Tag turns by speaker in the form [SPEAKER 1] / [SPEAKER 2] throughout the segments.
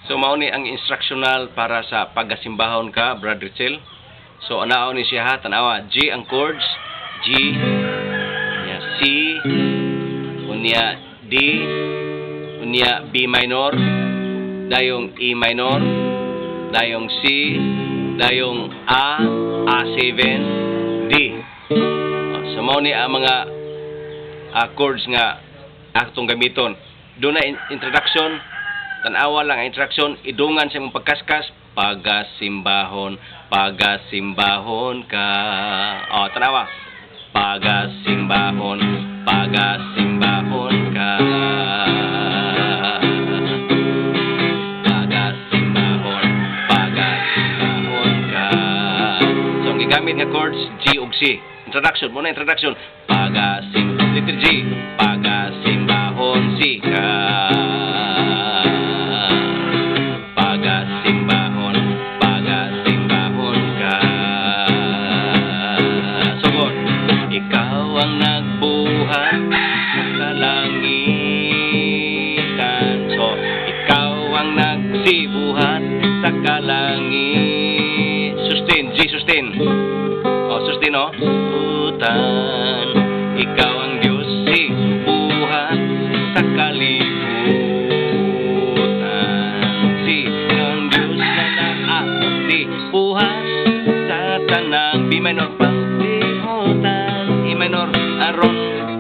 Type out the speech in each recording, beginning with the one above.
[SPEAKER 1] So mao ni ang instructional para sa pagasimbahon ka, Brother Chil. So anao ni siya ha, tanawa G ang chords, G, unya C, unya D, unya B minor, dayong E minor, dayong C, dayong A7, D. So mao ni ang mga chords nga atong gamiton. Doon na introduction, tanawa lang ang instruction, idungan sa imong pagkaskas, pagasimbahon, pagasimbahon ka. Tanawa, pagasimbahon, pagasimbahon ka. Pagasimbahon, pagasimbahon ka. So ang gigamit nga chords G ug C. Introduction, muna introduction. Letter G, pagasimbahon C ka. Pagasimbahon, pagasimbahon ka. Sugod, ikaw ang nagbuhat sa kalangitan. So, ikaw ang nagsibuhat sa kalangit. Sustain, G sustain. Sustain, Utan, ikaw ang Diyos, si buhat sa kalibutan. Si ang Diyos na naati buhat sa tanang B minor panglibutan. E minor,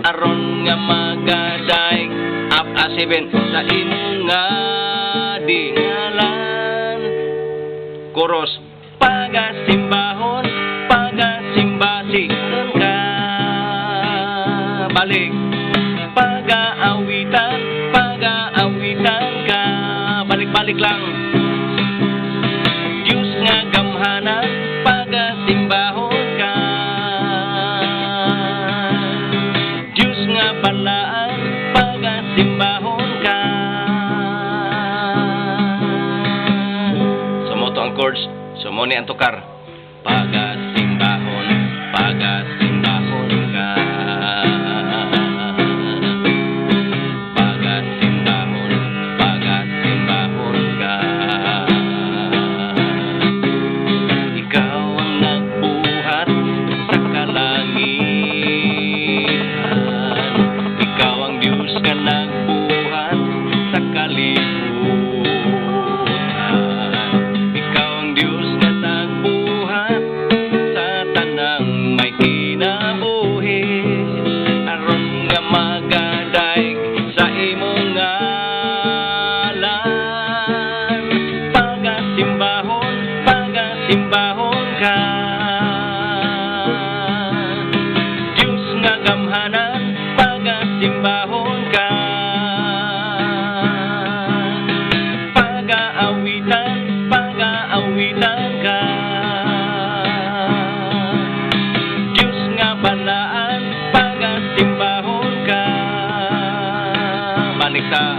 [SPEAKER 1] aron nga magadaig up A7 sa imong nga dingalan. Chorus, pagasimbahon, pagasimbasi ka. Balik, pag-aawitan, pag-aawitan ka. Balik-balik lang. Diyos nga gamhanan, pagasimbahon ka. Diyos nga balaan, pagasimbahon ka. So mo to ang chords. So mo ni ang tukar. Pagasimbahon, pagasimbahon ka. Pagasimbahon, pagasimbahon ka. Ikaw ang nagbuhat sa kalangitan. Ikaw ang Diyos nga nagbuhat sa kalibutan. Ikaw ang Diyos nga nagbuhat sa tanang may kinabuhi. Aron nga magadaig sa imong ngalan. Pagasimbahon, pagasimbahon ka. Diyos nga gamhanan, pagasimbahon ka. Pag-aawitan, pag-aawitan ka. Diyos nga balaan, pagasimbahon ka. Balik sa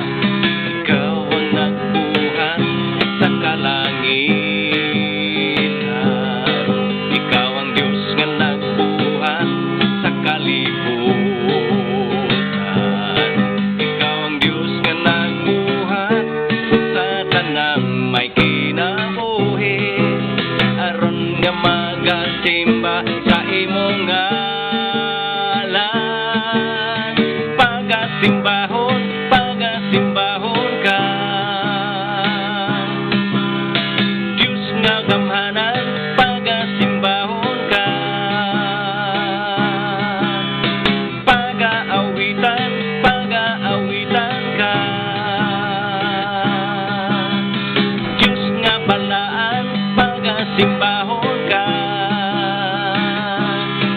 [SPEAKER 1] ikaw ang nagbuhat sa kalangitan. Ikaw ang Diyos nga nagbuhat sa kalibutan. Ikaw ang Diyos nga nagbuhat sa tanang may kinabuhi. Aron nga magasimba sa imong ngalan. Pagasimbahon, pagasimbahon ka. Diyos nga gamhanan, pagasimbahon ka. Pag-aawitan, pag-aawitan ka. Diyos nga balaan, pagasimbahon ka.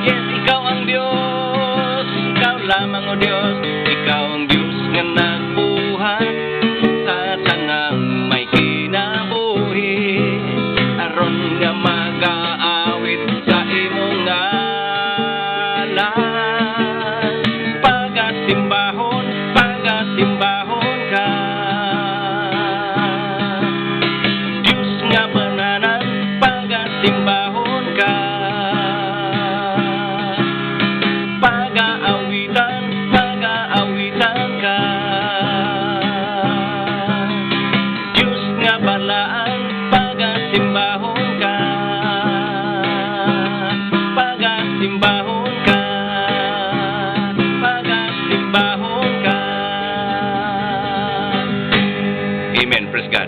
[SPEAKER 1] Yes, ikaw ang Diyos, ikaw lamang o Diyos. Ikaw ang Diyos nga nagbuhat sa tanang may kinabuhi. Aron nga mag-aawit sa imong ngalan. Pagasimbahon, pagasimbahon ka. Diyos nga bananan, pagasimbahon ka. Pag-aawitan, pag Pagasimbahon ka, pagasimbahon ka, pagasimbahon ka. Amen. Praise God.